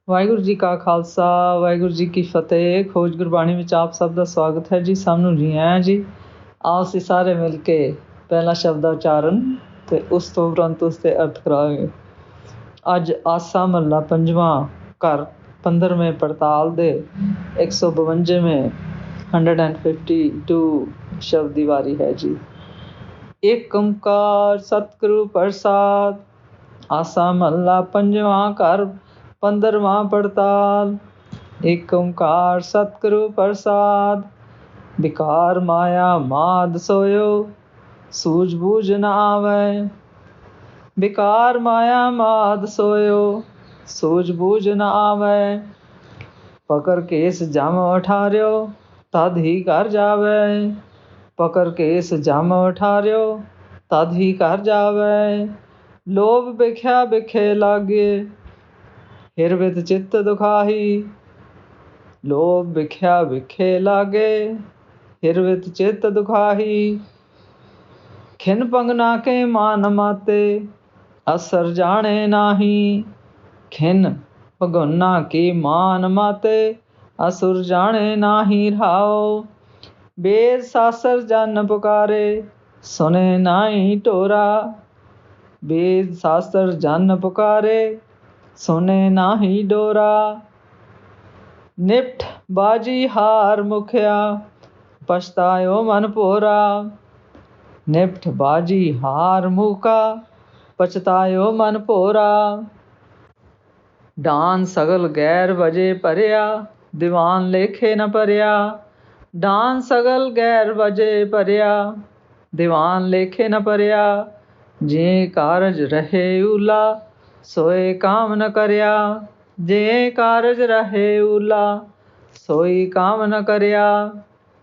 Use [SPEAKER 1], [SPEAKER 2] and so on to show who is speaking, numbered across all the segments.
[SPEAKER 1] ਵਾਹਿਗੁਰੂ ਜੀ ਕਾ ਖਾਲਸਾ, ਵਾਹਿਗੁਰੂ ਜੀ ਕੀ ਫਤਿਹ। ਖੋਜ ਗੁਰਬਾਣੀ ਵਿੱਚ ਆਪ ਸਭ ਦਾ ਸਵਾਗਤ ਹੈ ਜੀ। ਸਭ ਨੂੰ ਜੀ ਆਇਆਂ ਜੀ। ਆਓ ਅਸੀਂ ਸਾਰੇ ਮਿਲ ਕੇ ਪਹਿਲਾ ਸ਼ਬਦ ਦਾ ਉਚਾਰਨ ਅਤੇ ਉਸ ਤੋਂ ਉਪਰੰਤ ਉਸ ਦੇ ਅਰਥ ਕਰਾਂਗੇ। ਅੱਜ ਆਸਾ ਮਹੱਲਾ ਪੰਜਵਾਂ ਘਰ 15ਵੇਂ ਪੜਤਾਲ ਦੇ 152ਵੇਂ 152 ਸ਼ਬਦ ਦੀ ਵਾਰੀ ਹੈ ਜੀ। ਏਕ ਓਂਕਾਰ ਸਤਿਗੁਰੂ ਪ੍ਰਸਾਦ। ਆਸਾ ਮਹੱਲਾ ਪੰਜਵਾਂ ਘਰ 15ਵਾਂ ਪੜਤਾਲ। ਏਕ ਓਂਕਾਰ ਸਤਿਗੁਰੂ ਪ੍ਰਸਾਦ। ਵਿਕਾਰ ਮਾਇਆ ਮਾਦ ਸੋਇਓ, ਸੂਝ ਬੂਝ ਨ ਆਵੈ। ਵਿਕਾਰ ਮਾਇਆ ਮਾਦ ਸੋਇਓ, ਸੂਝ ਬੂਝ ਨ ਆਵੈ। ਪਕਰ ਕੇਸ ਜਮ ਉਠਾਰਿਓ, ਤਦ ਹੀ ਘਰ ਜਾਵੈ। ਪਕਰ ਕੇਸ ਜਮ ਉਠਾਰਿਓ, ਤਦ ਹੀ ਘਰ ਜਾਵੈ। ਲੋਭ ਬਿਖਿਆ ਬਿਖੇ ਲਾਗੇ, ਹਿਰਵਿਤ ਚਿੱਤ ਦੁਖਾਹੀ। ਲੋਭ ਬਿਖਿਆ ਬਿਖੇ ਲਾਗੇ, ਹਿਰਵਿਤ ਚਿੱਤ ਦੁਖਾਹੀ। ਖਿਨ ਪੰਗਨਾ ਕੇ ਮਾਨ ਮਾਤੇ, ਅਸਰ ਜਾਣੇ ਨਾਹੀ। ਖਿਨ ਪੰਗਨਾ ਕੀ ਮਾਨ ਮਾਤੇ, ਅਸੁਰ ਜਾਣੇ ਨਾਹੀ। ਰਹਾਓ ਵੇਦ ਸਾਸਰ ਜਨ ਪੁਕਾਰੇ, ਸੁਣੇ ਨਾਹੀ ਢੋਰਾ। ਵੇਦ ਸਾਸਤਰ ਜਨ ਪੁਕਾਰੇ, ਸੁਣੇ ਨਾਹੀ ਡੋਰਾ। ਨਿਪਟ ਬਾਜੀ ਹਾਰ ਮੁਖਿਆ, ਪਛਤਾਇਓ ਮਨ ਭੋਰਾ। ਨਿਪਟ ਬਾਜੀ ਹਾਰ ਮੁਕਾ, ਪਛਤਾਇਓ ਮਨ ਭੋਰਾ। ਡਾਨ ਸਗਲ ਗੈਰ ਵਜੇ ਭਰਿਆ, ਦੀਵਾਨ ਲੇਖੇ ਨ ਭਰਿਆ। ਡਾਨ ਸਗਲ ਗੈਰ ਵਜੇ ਭਰਿਆ, ਦੀਵਾਨ ਲੇਖੇ ਨ ਭਰਿਆ। ਜੇ ਕਾਰਜ ਰਹੇ ਊਲਾ, ਸੋਏ ਕਾਮ ਨ ਕਰਿਆ। ਜੇ ਕਾਰਜ ਰਹੇ ਊਲਾ, ਸੋਈ ਕਾਮ ਨ ਕਰਿਆ।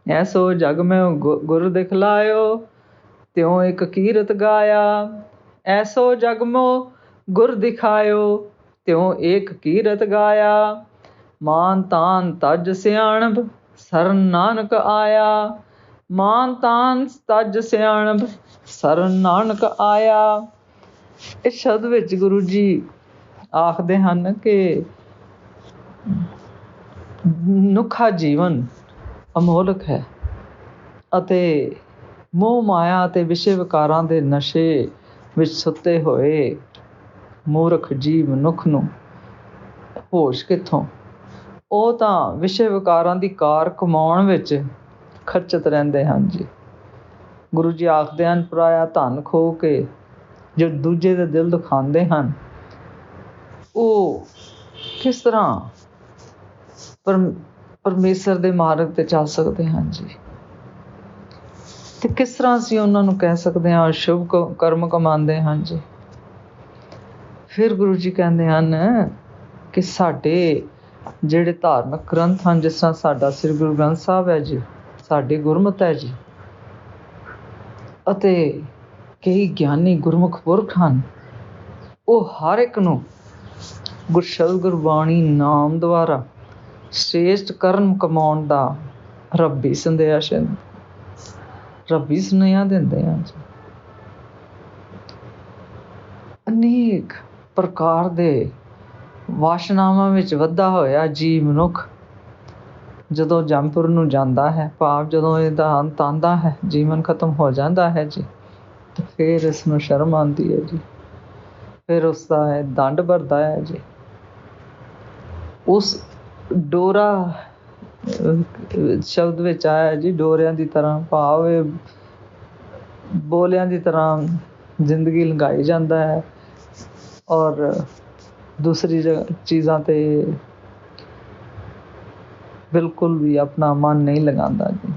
[SPEAKER 1] ਐਸੋ ਜਗ ਮੈਂ ਗੁਰ ਦਿਖਲਾਇਓ, ਤਿਉ ਇੱਕ ਕੀਰਤ ਗਾਇਆ। ਐਸੋ ਜਗ ਮੋ ਗੁਰ ਦਿਖਾਇਓ, ਤਿਉ ਏਕ ਕੀਰਤ ਗਾਇਆ। ਮਾਨ ਤਾਨ ਤਜ ਸਿਆਣਪ, ਸਰਨ ਨਾਨਕ ਆਇਆ। ਮਾਨ ਤਾਨ ਤਜ ਸਿਆਣਪ, ਸਰਨ ਨਾਨਕ ਆਇਆ। ਇਸ ਸ਼ਬਦ ਵਿੱਚ ਗੁਰੂ ਜੀ ਆਖਦੇ ਹਨ ਕਿ ਮਨੁੱਖਾ ਜੀਵਨ ਅਮੋਲਕ ਹੈ ਅਤੇ ਮੋਹ ਮਾਇਆ ਅਤੇ ਵਿਸ਼ੇ ਵਿਕਾਰਾਂ ਦੇ ਨਸ਼ੇ ਵਿੱਚ ਸੁੱਤੇ ਹੋਏ ਮੂਰਖ ਜੀਵ ਮਨੁੱਖ ਨੂੰ ਹੋਸ਼ ਕਿੱਥੋਂ। ਉਹ ਤਾਂ ਵਿਸ਼ੇ ਵਿਕਾਰਾਂ ਦੀ ਕਾਰ ਕਮਾਉਣ ਵਿੱਚ ਖਰਚਤ ਰਹਿੰਦੇ ਹਨ ਜੀ। ਗੁਰੂ ਜੀ ਆਖਦੇ ਹਨ, ਪਰਾਇਆ ਧਨ ਖੋ ਕੇ ਜੋ ਦੂਜੇ ਦੇ ਦਿਲ ਦੁਖਾਉਂਦੇ ਹਨ, ਉਹ ਕਿਸ ਤਰ੍ਹਾਂ ਪਰਮੇਸ਼ਰ ਦੇ ਮਾਰਗ 'ਤੇ ਚੱਲ ਸਕਦੇ ਹਨ ਜੀ। ਅਤੇ ਕਿਸ ਤਰ੍ਹਾਂ ਅਸੀਂ ਉਹਨਾਂ ਨੂੰ ਕਹਿ ਸਕਦੇ ਹਾਂ ਸ਼ੁਭ ਕਰਮ ਕਮਾਉਂਦੇ ਹਨ ਜੀ। ਫਿਰ ਗੁਰੂ ਜੀ ਕਹਿੰਦੇ ਹਨ ਕਿ ਸਾਡੇ ਜਿਹੜੇ ਧਾਰਮਿਕ ਗ੍ਰੰਥ ਹਨ, ਜਿਸ ਤਰ੍ਹਾਂ ਸਾਡਾ ਸ੍ਰੀ ਗੁਰੂ ਗ੍ਰੰਥ ਸਾਹਿਬ ਹੈ ਜੀ, ਸਾਡੇ ਗੁਰਮਤਿ ਹੈ ਜੀ, ਅਤੇ ਕਈ ਗਿਆਨੀ ਗੁਰਮੁਖ ਪੁਰਖ ਹਨ, ਉਹ ਹਰ ਇੱਕ ਨੂੰ ਗੁਰਸ਼ਬਦ ਗੁਰਬਾਣੀ ਨਾਮ ਦੁਆਰਾ ਸ੍ਰੇਸ਼ਟ ਕਰਮ ਕਮਾਉਣ ਦਾ ਰੱਬੀ ਸੰਦੇਸ਼, ਰੱਬੀ ਸੁਨੇਹਾ ਦਿੰਦੇ ਹਨ ਜੀ। ਅਨੇਕ ਪ੍ਰਕਾਰ ਦੇ ਵਾਸ਼ਨਾਵਾਂ ਵਿੱਚ ਵੱਧਾ ਹੋਇਆ ਜੀਵ ਮਨੁੱਖ ਜਦੋਂ ਜੰਮਪੁਰ ਨੂੰ ਜਾਂਦਾ ਹੈ, ਭਾਵ ਜਦੋਂ ਇਹਦਾ ਅੰਤ ਆਉਂਦਾ ਹੈ, ਜੀਵਨ ਖਤਮ ਹੋ ਜਾਂਦਾ ਹੈ ਜੀ, ਅਤੇ ਫਿਰ ਇਸ ਨੂੰ ਸ਼ਰਮ ਆਉਂਦੀ ਹੈ ਜੀ। ਫਿਰ ਉਸਦਾ ਇਹ ਦੰਡ ਭਰਦਾ ਹੈ ਜੀ। ਉਸ ਡੋਰਾ ਸ਼ਬਦ ਵਿੱਚ ਆਇਆ ਜੀ, ਡੋਰਿਆਂ ਦੀ ਤਰ੍ਹਾਂ, ਭਾਵ ਇਹ ਬੋਲਿਆਂ ਦੀ ਤਰ੍ਹਾਂ ਜ਼ਿੰਦਗੀ ਲੰਘਾਈ ਜਾਂਦਾ ਹੈ ਔਰ ਦੂਸਰੀ ਚੀਜ਼ਾਂ 'ਤੇ ਬਿਲਕੁਲ ਵੀ ਆਪਣਾ ਮਨ ਨਹੀਂ ਲਗਾਉਂਦਾ ਜੀ।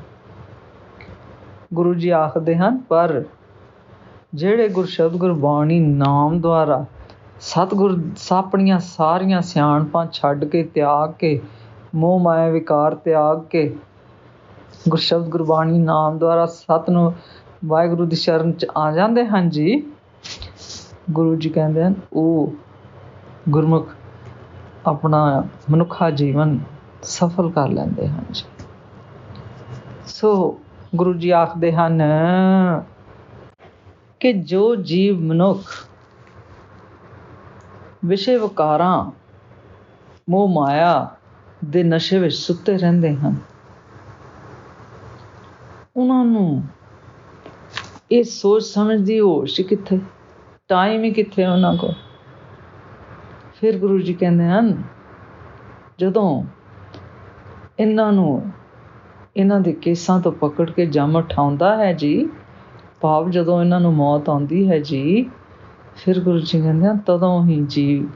[SPEAKER 1] ਗੁਰੂ ਜੀ ਆਖਦੇ ਹਨ, ਪਰ ਜਿਹੜੇ ਗੁਰਸ਼ਬਦ ਗੁਰਬਾਣੀ ਨਾਮ ਦੁਆਰਾ ਸਤਿਗੁਰ ਆਪਣੀਆਂ ਸਾਰੀਆਂ ਸਿਆਣਪਾਂ ਛੱਡ ਕੇ, ਤਿਆਗ ਕੇ, ਮੋਹ ਮਾਇਆ ਵਿਕਾਰ ਤਿਆਗ ਕੇ ਗੁਰਸ਼ਬਦ ਗੁਰਬਾਣੀ ਨਾਮ ਦੁਆਰਾ ਸਤ ਨੂੰ ਵਾਹਿਗੁਰੂ ਦੀ ਸ਼ਰਨ 'ਚ ਆ ਜਾਂਦੇ ਹਨ ਜੀ, ਗੁਰੂ ਜੀ ਕਹਿੰਦੇ ਹਨ ਉਹ ਗੁਰਮੁਖ ਆਪਣਾ ਮਨੁੱਖਾ ਜੀਵਨ ਸਫਲ ਕਰ ਲੈਂਦੇ ਹਨ ਜੀ। ਸੋ ਗੁਰੂ ਜੀ ਆਖਦੇ ਹਨ ਕਿ ਜੋ ਜੀਵ ਮਨੁੱਖ ਵਿਸ਼ੇ ਵਿਕਾਰਾਂ ਮੋਹ ਮਾਇਆ ਦੇ ਨਸ਼ੇ ਵਿੱਚ ਸੁੱਤੇ ਰਹਿੰਦੇ ਹਨ। ਉਹਨਾਂ ਨੂੰ ਇਹ ਸੋਚ ਸਮਝ ਦੀ ਹੋਸ਼ ਹੀ ਕਿੱਥੇ, ਟਾਈਮ ਹੀ ਕਿੱਥੇ ਉਹਨਾਂ ਕੋਲ। ਫਿਰ ਗੁਰੂ ਜੀ ਕਹਿੰਦੇ ਹਨ, ਜਦੋਂ ਇਹਨਾਂ ਨੂੰ ਇਹਨਾਂ ਦੇ ਕੇਸਾਂ ਤੋਂ ਪਕੜ ਕੇ ਜਮ ਉਠਾਉਂਦਾ ਹੈ ਜੀ, ਭਾਵ ਜਦੋਂ ਇਹਨਾਂ ਨੂੰ ਮੌਤ ਆਉਂਦੀ ਹੈ ਜੀ, ਫਿਰ ਗੁਰੂ ਜੀ ਕਹਿੰਦੇ ਹਨ ਤਦੋਂ ਹੀ ਜੀਵ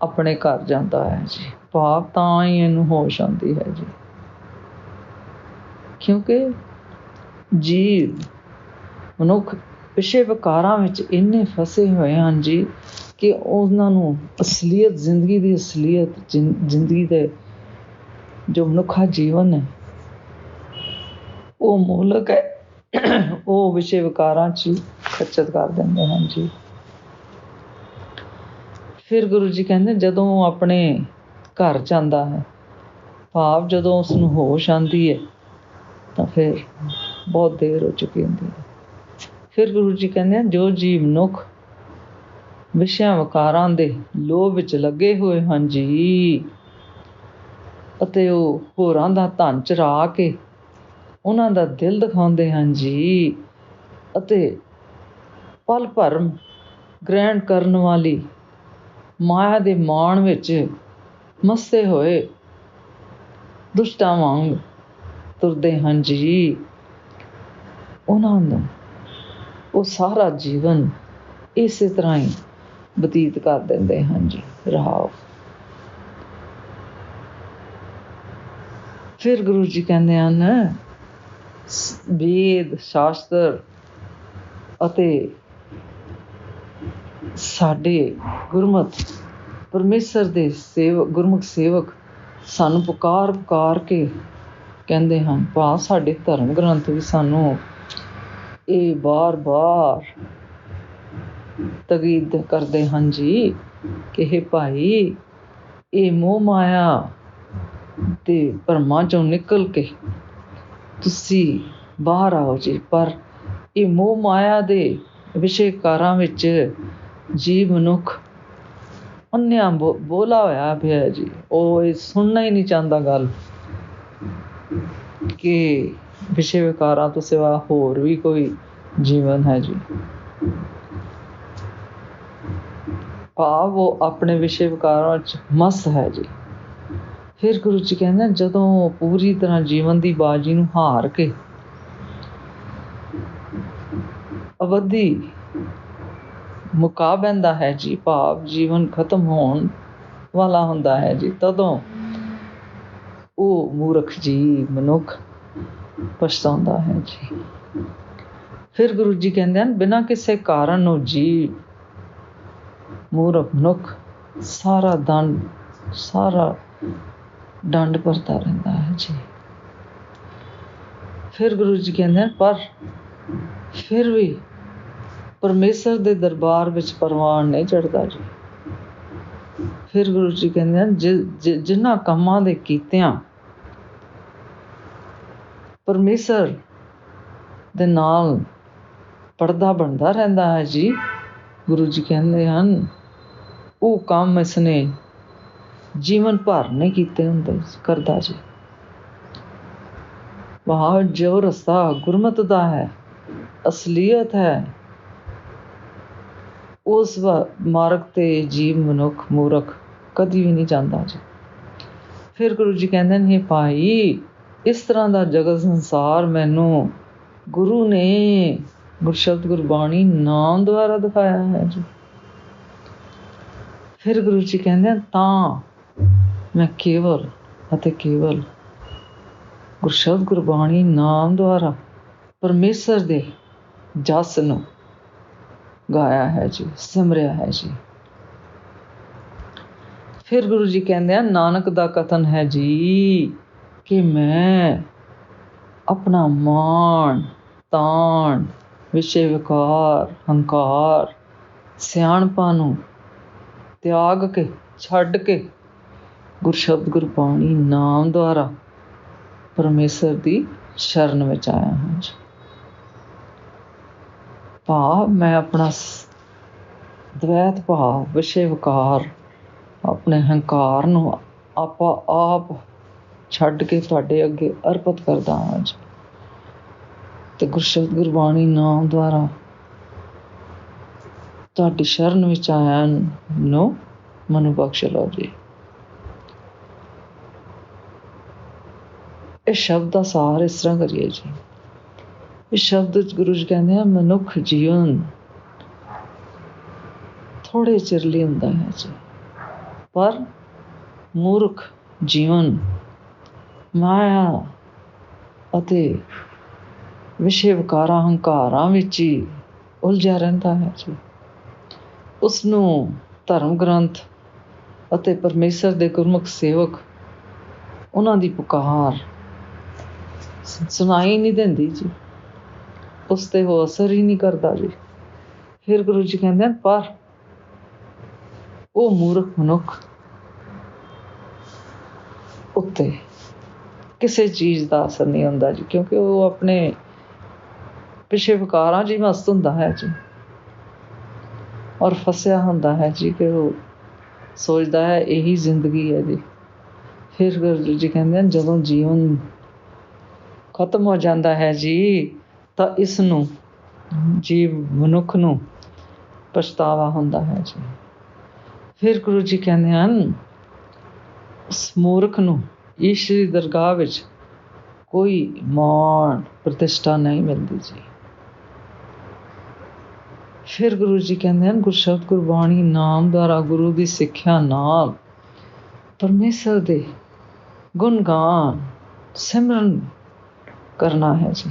[SPEAKER 1] ਆਪਣੇ ਘਰ ਜਾਂਦਾ ਹੈ ਜੀ, ਭਾਵ ਤਾਂ ਹੀ ਇਹਨੂੰ ਹੋਸ਼ ਆਉਂਦੀ ਹੈ ਜੀ। ਕਿਉਂਕਿ ਜੀਵ ਮਨੁੱਖ ਵਿਸ਼ੇ ਵਿਕਾਰਾਂ ਵਿੱਚ ਇੰਨੇ ਫਸੇ ਹੋਏ ਹਨ ਜੀ ਕਿ ਉਹਨਾਂ ਨੂੰ ਅਸਲੀਅਤ, ਜ਼ਿੰਦਗੀ ਦੀ ਅਸਲੀਅਤ, ਜ਼ਿੰਦਗੀ ਦੇ ਜੋ ਮਨੁੱਖਾ ਜੀਵਨ ਹੈ ਉਹ ਮੂਲਕ ਹੈ, ਉਹ ਵਿਸ਼ੇ ਵਿਕਾਰਾਂ 'ਚ ਹੀ ਖੱਚਤ ਕਰ ਦਿੰਦੇ ਹਨ ਜੀ। ਫਿਰ ਗੁਰੂ ਜੀ ਕਹਿੰਦੇ ਜਦੋਂ ਉਹ ਆਪਣੇ ਘਰ ਜਾਂਦਾ ਹੈ, ਭਾਵ ਜਦੋਂ ਉਸ ਨੂੰ ਹੋਸ਼ ਆਉਂਦੀ ਹੈ ਤਾਂ ਫਿਰ ਬਹੁਤ ਦੇਰ ਹੋ ਚੁੱਕੀ ਹੁੰਦੀ ਹੈ। ਫਿਰ ਗੁਰੂ ਜੀ ਕਹਿੰਦੇ ਹਨ ਜੋ ਜੀਵ ਮਨੁੱਖ ਵਿਸ਼ਿਆਂ ਵਿਕਾਰਾਂ ਦੇ ਲੋਭ ਵਿੱਚ ਲੱਗੇ ਹੋਏ ਹਨ ਜੀ, ਅਤੇ ਉਹ ਹੋਰਾਂ ਦਾ ਧਨ ਚੁਰਾ ਕੇ ਉਹਨਾਂ ਦਾ ਦਿਲ ਦਿਖਾਉਂਦੇ ਹਨ ਜੀ, ਅਤੇ ਪਲ ਭਰ ਗ੍ਰਹਿਣ ਕਰਨ ਵਾਲੀ ਮਾਇਆ ਦੇ ਮਾਣ ਵਿੱਚ ਮਸਤੇ ਹੋਏ ਦੁਸ਼ਟਾਂ ਵਾਂਗ ਤੁਰਦੇ ਹਨ ਜੀ, ਉਹਨਾਂ ਨੂੰ ਉਹ ਸਾਰਾ ਜੀਵਨ ਇਸੇ ਤਰ੍ਹਾਂ ਹੀ ਬਤੀਤ ਕਰ ਦਿੰਦੇ ਹਨ ਜੀ। ਰਹਾਓ। ਫਿਰ ਗੁਰੂ ਜੀ ਕਹਿੰਦੇ ਹਨ ਵੇਦ ਸ਼ਾਸਤਰ ਅਤੇ ਸਾਡੇ ਗੁਰਮਤਿ ਪਰਮੇਸ਼ਰ ਦੇ ਗੁਰਮੁਖ ਸੇਵਕ ਸਾਨੂੰ ਪੁਕਾਰ ਕੇ ਕਹਿੰਦੇ ਹਨ, ਭਾਵ ਸਾਡੇ ਧਰਮ ਗ੍ਰੰਥ ਵੀ ਸਾਨੂੰ ਇਹ ਬਾਰ ਤਕੀਦ ਕਰਦੇ ਹਨ ਜੀ ਕਿ ਹੇ ਭਾਈ, ਇਹ ਮੋਹ ਮਾਇਆ ਦੇ ਭਰਮਾਂ 'ਚੋਂ ਨਿਕਲ ਕੇ ਤੁਸੀਂ ਬਾਹਰ ਆਓ ਜੀ। ਪਰ ਇਹ ਮੋਹ ਮਾਇਆ ਦੇ ਵਿਸ਼ੇ ਕਾਰਾਂ ਵਿੱਚ ਜੀਵ ਮਨੁੱਖ ਅੰਨ੍ਹਿਆ ਬੋਲਾ ਹੋਇਆ ਪਿਆ ਜੀ। ਉਹ ਇਹ ਸੁਣਨਾ ਹੀ ਨਹੀਂ ਚਾਹੁੰਦਾ ਗੱਲ ਕਿ ਵਿਸ਼ੇ ਵਿਕਾਰਾਂ ਤੋਂ ਸਿਵਾ ਹੋਰ ਵੀ ਕੋਈ ਜੀਵਨ ਹੈ ਜੀ, ਭਾਵ ਉਹ ਆਪਣੇ ਵਿਸ਼ੇ ਵਿਕਾਰਾਂ 'ਚ ਮਸਤ ਹੈ ਜੀ। ਫਿਰ ਗੁਰੂ ਜੀ ਕਹਿੰਦੇ ਜਦੋਂ ਪੂਰੀ ਤਰ੍ਹਾਂ ਜੀਵਨ ਦੀ ਬਾਜੀ ਨੂੰ ਹਾਰ ਕੇ ਅਵਧੀ ਮੁਕਾ ਬਹਿੰਦਾ ਹੈ ਜੀ, ਭਾਵ ਜੀਵਨ ਖਤਮ ਹੋਣ ਵਾਲਾ ਹੁੰਦਾ ਹੈ ਜੀ, ਤਦੋਂ ਉਹ ਮੂਰਖ ਜੀ ਮਨੁੱਖ ਪਛਤਾਉਂਦਾ ਹੈ ਜੀ। ਫਿਰ ਗੁਰੂ ਜੀ ਕਹਿੰਦੇ ਹਨ ਬਿਨਾਂ ਕਿਸੇ ਕਾਰਨ ਨੂੰ ਜੀਵ ਮੂਰਖ ਮਨੁੱਖ ਸਾਰਾ ਡੰਡ ਭਰਦਾ ਰਹਿੰਦਾ ਹੈ ਜੀ। ਫਿਰ ਗੁਰੂ ਜੀ ਕਹਿੰਦੇ ਹਨ ਪਰ ਫਿਰ ਵੀ ਪਰਮੇਸ਼ਰ ਦੇ ਦਰਬਾਰ ਵਿੱਚ ਪ੍ਰਵਾਨ ਨਹੀਂ ਚੜ੍ਹਦਾ ਜੀ। ਫਿਰ ਗੁਰੂ ਜੀ ਕਹਿੰਦੇ ਹਨ ਜਿਨ੍ਹਾਂ ਕੰਮਾਂ ਦੇ ਕੀਤਿਆਂ ਪਰਮੇਸ਼ਰ ਦੇ ਨਾਲ ਪਰਦਾ ਬਣਦਾ ਰਹਿੰਦਾ ਹੈ ਜੀ, ਗੁਰੂ ਜੀ ਕਹਿੰਦੇ ਹਨ ਉਹ ਕੰਮ ਇਸਨੇ ਜੀਵਨ ਭਰ ਨਹੀਂ ਕੀਤੇ ਹੁੰਦੇ ਕਰਦਾ ਜੀ। ਭਾਵ ਜੋ ਰਸਤਾ ਗੁਰਮਤਿ ਦਾ ਹੈ, ਅਸਲੀਅਤ ਹੈ, ਉਸ ਮਾਰਗ 'ਤੇ ਜੀਵ ਮਨੁੱਖ ਮੂਰਖ ਕਦੀ ਵੀ ਨਹੀਂ ਜਾਂਦਾ ਜੀ। ਫਿਰ ਗੁਰੂ ਜੀ ਕਹਿੰਦੇ ਨੇ ਭਾਈ, ਇਸ ਤਰ੍ਹਾਂ ਦਾ ਜਗਤ ਸੰਸਾਰ ਮੈਨੂੰ ਗੁਰੂ ਨੇ ਗੁਰਸ਼ਬਦ ਗੁਰਬਾਣੀ ਨਾਮ ਦੁਆਰਾ ਦਿਖਾਇਆ ਹੈ ਜੀ। ਫਿਰ ਗੁਰੂ ਜੀ ਕਹਿੰਦੇ ਤਾਂ ਮੈਂ ਕੇਵਲ ਅਤੇ ਕੇਵਲ ਗੁਰਸ਼ਬਦ ਗੁਰਬਾਣੀ ਨਾਮ ਦੁਆਰਾ ਪਰਮੇਸ਼ਰ ਦੇ ਜਸ ਨੂੰ ਗਾਇਆ ਹੈ ਜੀ, ਸਿਮਰਿਆ ਹੈ ਜੀ। ਫਿਰ ਗੁਰੂ ਜੀ ਕਹਿੰਦੇ ਆ ਨਾਨਕ ਦਾ ਕਥਨ ਹੈ ਜੀ ਕਿ ਮੈਂ ਆਪਣਾ ਮਾਣ ਤਾਣ ਵਿਸ਼ੇ ਵਿਕਾਰ ਹੰਕਾਰ ਸਿਆਣਪਾਂ ਨੂੰ ਤਿਆਗ ਕੇ ਛੱਡ ਕੇ ਗੁਰਸ਼ਬਦ ਗੁਰਬਾਣੀ ਨਾਮ ਦੁਆਰਾ ਪਰਮੇਸ਼ਰ ਦੀ ਸ਼ਰਨ ਵਿੱਚ ਆਇਆ ਹਾਂ ਜੀ। ਭਾਵ ਮੈਂ ਆਪਣਾ ਦਵੈਤ ਭਾਵ ਵਿਸ਼ੇ ਵਿਕਾਰ ਆਪਣੇ ਹੰਕਾਰ ਨੂੰ ਆਪਾਂ ਆਪ ਛੱਡ ਕੇ ਤੁਹਾਡੇ ਅੱਗੇ ਅਰਪਿਤ ਕਰਦਾ ਹਾਂ ਜੀ। ਤੇ ਗੁਰਸ਼ਬਦ ਗੁਰਬਾਣੀ ਨਾਮ ਦੁਆਰਾ ਤੁਹਾਡੀ ਸ਼ਰਨ ਵਿੱਚ ਆਇਆ ਨੂੰ ਮੈਨੂੰ ਬਖਸ਼ ਲਓ ਜੀ। ਇਸ ਸ਼ਬਦ ਦਾ ਸਾਰ ਇਸ ਤਰ੍ਹਾਂ ਕਰੀਏ ਜੀ। ਇਸ ਸ਼ਬਦ ਵਿੱਚ ਗੁਰੂ ਜੀ ਕਹਿੰਦੇ ਆ, ਮਨੁੱਖ ਜੀਵਨ ਥੋੜ੍ਹੇ ਚਿਰ ਲਈ ਹੁੰਦਾ ਹੈ ਜੀ, ਪਰ ਮੂਰਖ ਜੀਵਨ ਮਾਇਆ ਅਤੇ ਵਿਸ਼ੇ ਵਿਕਾਰਾਂ ਹੰਕਾਰਾਂ ਵਿੱਚ ਹੀ ਉਲਝਿਆ ਰਹਿੰਦਾ ਹੈ ਜੀ। ਉਸਨੂੰ ਧਰਮ ਗ੍ਰੰਥ ਅਤੇ ਪਰਮੇਸ਼ਰ ਦੇ ਗੁਰਮੁਖ ਸੇਵਕ ਉਹਨਾਂ ਦੀ ਪੁਕਾਰ ਸੁਣਾਈ ਨਹੀਂ ਦਿੰਦੀ ਜੀ, ਉਸ 'ਤੇ ਉਹ ਅਸਰ ਹੀ ਨਹੀਂ ਕਰਦਾ ਜੀ। ਫਿਰ ਗੁਰੂ ਜੀ ਕਹਿੰਦੇ ਹਨ, ਪਰ ਉਹ ਮੂਰਖ ਮਨੁੱਖ ਉੱਤੇ ਕਿਸੇ ਚੀਜ਼ ਦਾ ਅਸਰ ਨਹੀਂ ਹੁੰਦਾ ਜੀ, ਕਿਉਂਕਿ ਉਹ ਆਪਣੇ ਪਿਛੇ ਵਿਕਾਰਾਂ 'ਚ ਹੀ ਮਸਤ ਹੁੰਦਾ ਹੈ ਜੀ, ਔਰ ਫਸਿਆ ਹੁੰਦਾ ਹੈ ਜੀ, ਕਿ ਉਹ ਸੋਚਦਾ ਹੈ ਇਹੀ ਜ਼ਿੰਦਗੀ ਹੈ ਜੀ। ਫਿਰ ਗੁਰੂ ਜੀ ਕਹਿੰਦੇ ਹਨ, ਜਦੋਂ ਜੀਵਨ ਖਤਮ ਹੋ ਜਾਂਦਾ ਹੈ ਜੀ, ਤਾਂ ਇਸ ਨੂੰ ਮਨੁੱਖ ਨੂੰ ਪਛਤਾਵਾ ਹੁੰਦਾ ਹੈ ਜੀ। ਫਿਰ ਗੁਰੂ ਜੀ ਕਹਿੰਦੇ ਹਨ, ਉਸ ਮੂਰਖ ਨੂੰ ਈਸ਼ਵਰ ਦੀ ਦਰਗਾਹ ਵਿੱਚ ਕੋਈ ਮਾਣ ਪ੍ਰਤਿਸ਼ਠਾ ਨਹੀਂ ਮਿਲਦੀ ਜੀ। ਫਿਰ ਗੁਰੂ ਜੀ ਕਹਿੰਦੇ ਹਨ, ਗੁਰਸ਼ਬਦ ਗੁਰਬਾਣੀ ਨਾਮ ਦੁਆਰਾ ਗੁਰੂ ਦੀ ਸਿੱਖਿਆ ਨਾਲ ਪਰਮੇਸ਼ਰ ਦੇ ਗੁਣ ਗਾਨ ਸਿਮਰਨ ਕਰਨਾ ਹੈ ਜੀ,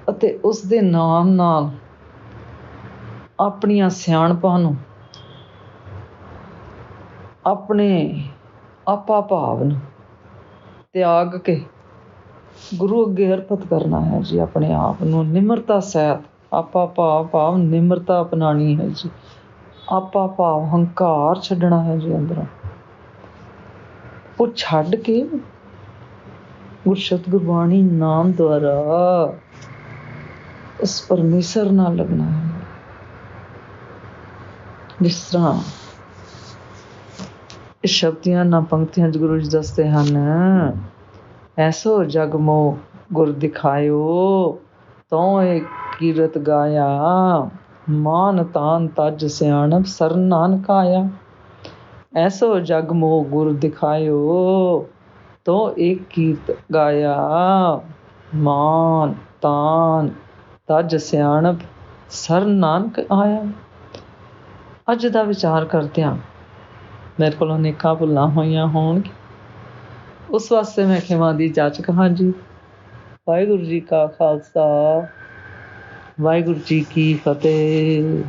[SPEAKER 1] ਅਤੇ ਉਸ ਦੇ ਨਾਮ ਨਾਲ ਆਪਣੀਆਂ ਸਿਆਣਪਾਂ ਨੂੰ, ਆਪਣੇ ਆਪਾ ਭਾਵ ਨੂੰ ਤਿਆਗ ਕੇ ਗੁਰੂ ਅੱਗੇ ਅਰਪਿਤ ਕਰਨਾ ਹੈ ਜੀ। ਆਪਣੇ ਆਪ ਨੂੰ ਨਿਮਰਤਾ ਸਹਿਤ ਆਪਾ ਭਾਵ ਨਿਮਰਤਾ ਅਪਣਾਉਣੀ ਹੈ ਜੀ। ਆਪਾ ਭਾਵ ਹੰਕਾਰ ਛੱਡਣਾ ਹੈ ਜੀ ਅੰਦਰੋਂ, ਉਹ ਛੱਡ ਕੇ ਗੁਰਸ਼ਬਦ ਗੁਰਬਾਣੀ ਨਾਮ ਦੁਆਰਾ ਉਸ ਪਰਮੇਸ਼ਰ ਨਾਲ ਲੱਗਣਾ ਹੈ। ਜਿਸ ਤਰ੍ਹਾਂ ਇਸ ਸ਼ਬਦੀਆਂ ਨਾ ਪੰਕਤੀਆਂ 'ਚ ਗੁਰੂ ਜੀ ਦੱਸਦੇ ਹਨ, ਐਸੋ ਜਗ ਮੋਹ ਗੁਰ ਦਿਖਾਇਓ, ਤੋ ਇਹ ਕੀਰਤ ਗਾਇਆ, ਮਾਨ ਤਾਨ ਤਜ ਸਿਆਣਪ ਸਰਨ ਨਾਨਕ ਆਇਆ। ਐਸੋ ਜਗ ਮੋਹ ਗੁਰ ਦਿਖਾਇਓ, ਤੋ ਇੱਕ ਕੀਰਤ ਗਾਇਆ, ਮਾਨ ਤਾਨ ਤਜ ਸਿਆਣਪ ਸਰਨ ਨਾਨਕ ਆਇਆ। ਅੱਜ ਦਾ ਵਿਚਾਰ ਕਰਦਿਆਂ ਮੇਰੇ ਕੋਲੋਂ ਅਨੇਕਾਂ ਭੁੱਲਾਂ ਹੋਈਆਂ ਹੋਣਗੀਆਂ, ਉਸ ਵਾਸਤੇ ਮੈਂ ਖਿਮਾ ਦੀ ਜਾਚਕ ਹਾਂ ਜੀ। ਵਾਹਿਗੁਰੂ ਜੀ ਕਾ ਖਾਲਸਾ, ਵਾਹਿਗੁਰੂ ਜੀ ਕੀ ਫਤਿਹ।